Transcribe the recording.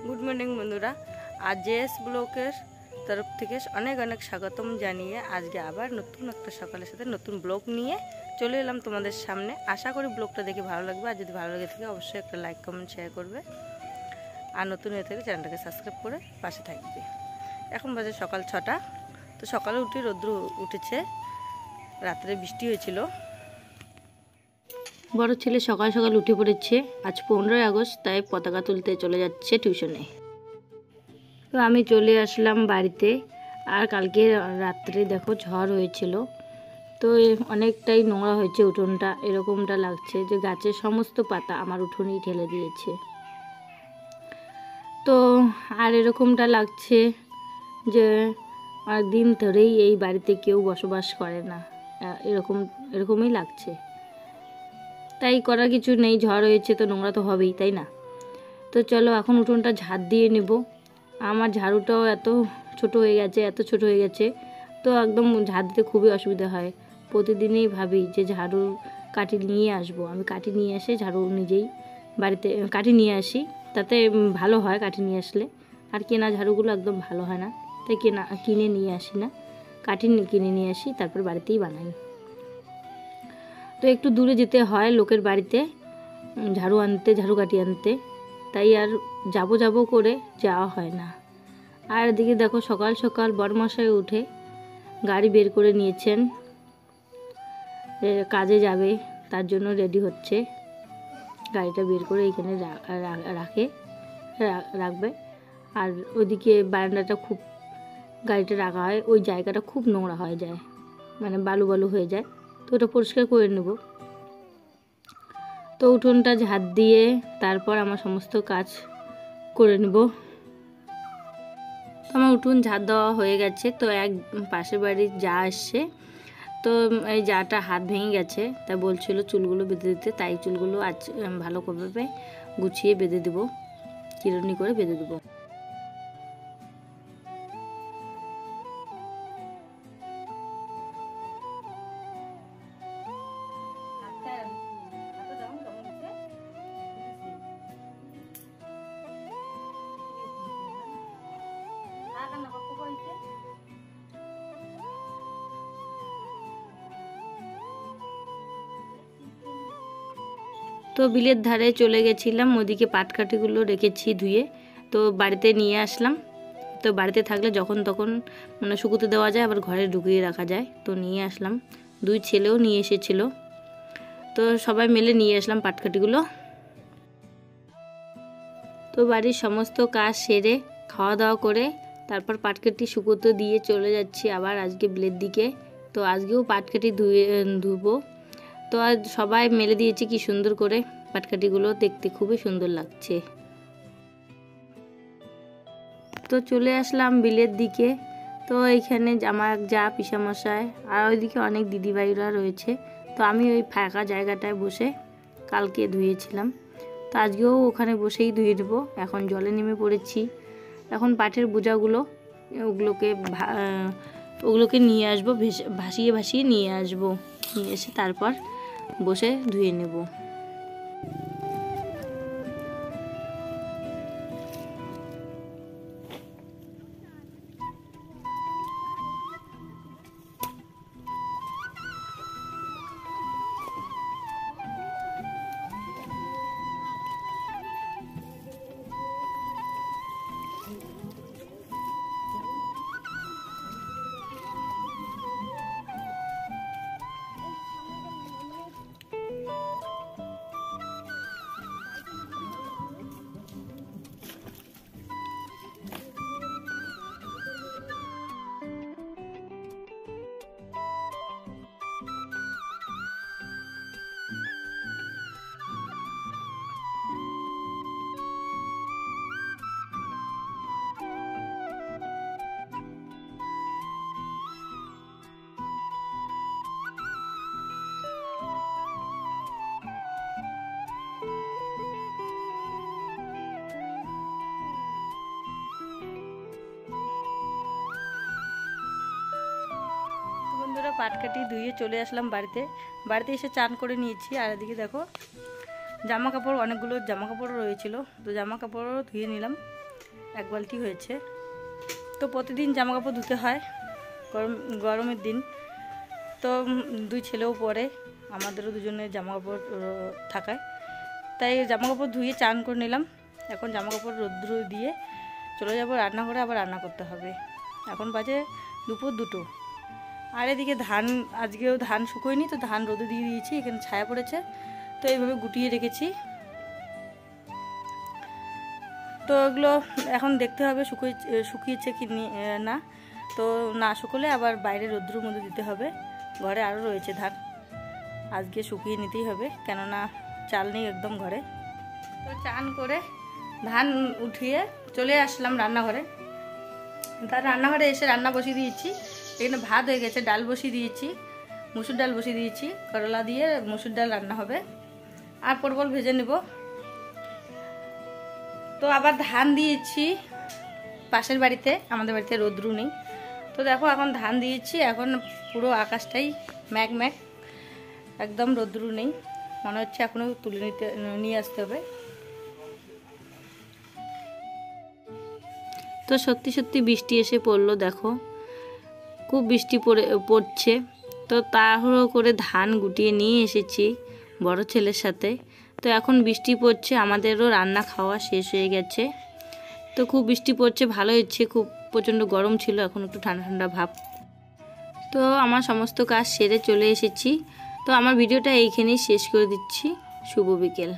Good morning বন্ধুরা। আজ JS ব্লকের তরফ থেকে অনেক অনেক স্বাগতম জানিয়ে আজকে আবার নতুন একটা সকালের সাথে নতুন ব্লগ নিয়ে চলে এলাম তোমাদের সামনে। আশা করি ব্লগটা দেখে ভালো লাগবে, আর যদি ভালো লাগে থাকে অবশ্যই একটা লাইক কমেন্ট শেয়ার করবে, আর নতুন হয়ে থাকলে চ্যানেলটাকে সাবস্ক্রাইব করে পাশে থাকবে। এখন বাজে সকাল 6টা। তো সকালে উঠে রৌদ্র উঠেছে, রাত্রে বৃষ্টি হয়েছিল। বড় ছেলে সকাল সকাল উঠে পড়েছে, আজ 15ই আগস্ট, তাই পতাকা তুলতে চলে যাচ্ছে টিউশনে। তো আমি চলে আসলাম বাড়িতে। আর কালকে রাত্রে দেখো ঝড় হয়েছিল, তো অনেকটাই নোংরা হয়েছে উঠোনটা। এরকমটা লাগছে যে গাছের সমস্ত পাতা আমার উঠোনেই ঠেলে দিয়েছে। তো আর এরকমটা লাগছে যে আর দিন ধরেই এই বাড়িতে কেউ বসবাস করে না, এরকমই লাগছে। তাই করার কিছু নেই, ঝড় হয়েছে তো নোংরা তো হবেই, তাই না? তো চলো এখন উঠোনটা ঝাড় দিয়ে নেব। আমার ঝাড়ুটাও এত ছোট হয়ে গেছে, তো একদম ঝাড় দিতে খুবই অসুবিধা হয়। প্রতিদিনই ভাবি যে ঝাড়ু কাঠি নিয়ে আসবো। আমি কাঠি নিয়ে এসে ঝাড়ু নিজেই বাড়িতে কাঠি নিয়ে আসি, তাতে ভালো হয় কাঠি নিয়ে আসলে। আর কেনা ঝাড়ুগুলো একদম ভালো হয় না, তাই কিনে নিয়ে আসি না, কাঠি কিনে নিয়ে আসি, তারপর বাড়িতেই বানাই। তো একটু দূরে যেতে হয় লোকের বাড়িতে ঝাড়ু কাঠি আনতে, তাই আর যাব করে যাওয়া হয় না। আর এদিকে দেখো সকাল সকাল বড়মশাই উঠে গাড়ি বের করে নিয়েছেন, কাজে যাবে তার জন্য রেডি হচ্ছে। গাড়িটা বের করে এখানে রাখবে। আর ওইদিকে বারান্দাটা খুব গাড়িটা রাখা হয়, ওই জায়গাটা খুব নোংরা হয়ে যায়, মানে বালু বালু হয়ে যায়, তো ওটা পরিষ্কার করে নেব। তো উঠোনটা ঝাড় দিয়ে তারপর আমার সমস্ত কাজ করে নেব। তো আমার উঠোন ঝাড় দেওয়া হয়ে গেছে। তো এক পাশের বাড়ির যা আসছে, তো এই যাটা হাত ভেঙে গেছে, তাই বলছিল চুলগুলো বেঁধে দিতে, তাই চুলগুলো আজ ভালো করে গুছিয়ে বেঁধে দেবো, চিরুনি করে বেঁধে দেবো। তো বিলের ধারে চলে গেছিলাম, ওদিকে পাটকাঠিগুলো রেখেছি ধুয়ে, তো বাড়িতে নিয়ে আসলাম। তো বাড়িতে থাকলে যখন তখন মানে শুকোতে দেওয়া যায়, আবার ঘরে ঢুকিয়ে রাখা যায়, তো নিয়ে আসলাম। দুই ছেলেও নিয়ে এসেছিল, তো সবাই মিলে নিয়ে আসলাম পাটকাঠিগুলো। তো বাড়ির সমস্ত কাজ সেরে খাওয়া দাওয়া করে তারপর পাটকাঠি শুকোতে দিয়ে চলে যাচ্ছি আবার আজকে বিলের দিকে। তো আজকেও পাটকাঠি ধুবো। তো আর সবাই মেলে দিয়েছি কি সুন্দর করে, পাটকাঠিগুলো দেখতে খুবই সুন্দর লাগছে। তো চলে আসলাম বিলের দিকে। তো এইখানে আমার যা পিসামশাই আর ওইদিকে অনেক দিদিভাইরা রয়েছে। তো আমি ওই ফাঁকা জায়গাটায় বসে কালকে ধুয়েছিলাম, তো আজকেও ওখানে বসেই ধুয়ে নেবো। এখন জলে নেমে পড়েছি। এখন পাটের বোঝাগুলো ওগুলোকে নিয়ে আসবো, ভাসিয়ে নিয়ে আসবো, নিয়ে এসে তারপর বসে ধুয়ে নেব। বন্ধুরা পাটকাঠি ধুয়ে চলে আসলাম বাড়িতে এসে চান করে নিয়েছি। আর এদিকে দেখো জামা কাপড়, অনেকগুলো জামা কাপড় রয়েছিল, তো জামা কাপড়ও ধুয়ে নিলাম। 1 বালতি হয়েছে। তো প্রতিদিন জামা কাপড় ধুতে হয়, গরমের দিন তো 2 ছেলেও পরে, আমাদেরও দুজনের জামা কাপড় থাকায়, তাই জামা কাপড় ধুয়ে চান করে নিলাম। এখন জামা কাপড় রোদ্রু দিয়ে চলে যাব রান্নাঘরে, আবার রান্না করতে হবে। এখন বাজে দুপুর 2টো। আর এদিকে ধান, আজকেও ধান শুকোয়নি, তো ধান রোদে দিয়ে দিয়েছি, এখানে ছায়া পড়েছে, তো এইভাবে গুটিয়ে রেখেছি। তো এগুলো এখন দেখতে হবে শুকিয়েছে কি না। তো না শুকোলে আবার বাইরে রোদ্রুর মধ্যে দিতে হবে। ঘরে আরও রয়েছে ধান, আজকে শুকিয়ে নিতেই হবে, কেননা চাল নেই একদম ঘরে। তো চান করে ধান উঠিয়ে চলে আসলাম রান্নাঘরে। তার রান্নাঘরে এসে রান্না বসিয়ে দিয়েছি। এখানে ভাত হয়ে গেছে, ডাল বসিয়ে দিয়েছি, মুসুর ডাল বসিয়ে দিয়েছি, করলা দিয়ে মুসুর ডাল রান্না হবে, আর পটল ভেজে নেব। তো আবার ধান দিয়েছি পাশের বাড়িতে, আমাদের বাড়িতে রোদ্রু নেই। তো দেখো এখন ধান দিয়েছি, এখন পুরো আকাশটাই ম্যাগ ম্যাগ, একদম রোদ্রু নেই, মনে হচ্ছে এখনও তুলে নিয়ে আসতে হবে। তো সত্যি সত্যি বৃষ্টি এসে পড়লো, দেখো খুব বৃষ্টি পড়ছে। তো তাড়াহুড়ো করে ধান গুটিয়ে নিয়ে এসেছি বড় ছেলের সাথে। তো এখন বৃষ্টি পড়ছে, আমাদেরও রান্না খাওয়া শেষ হয়ে গেছে। তো খুব বৃষ্টি পড়ছে, ভালো হচ্ছে, খুব প্রচণ্ড গরম ছিল, এখন একটু ঠান্ডা ঠান্ডা ভাব। তো আমার সমস্ত কাজ সেরে চলে এসেছি। তো আমার ভিডিওটা এইখানেই শেষ করে দিচ্ছি। শুভ বিকেল।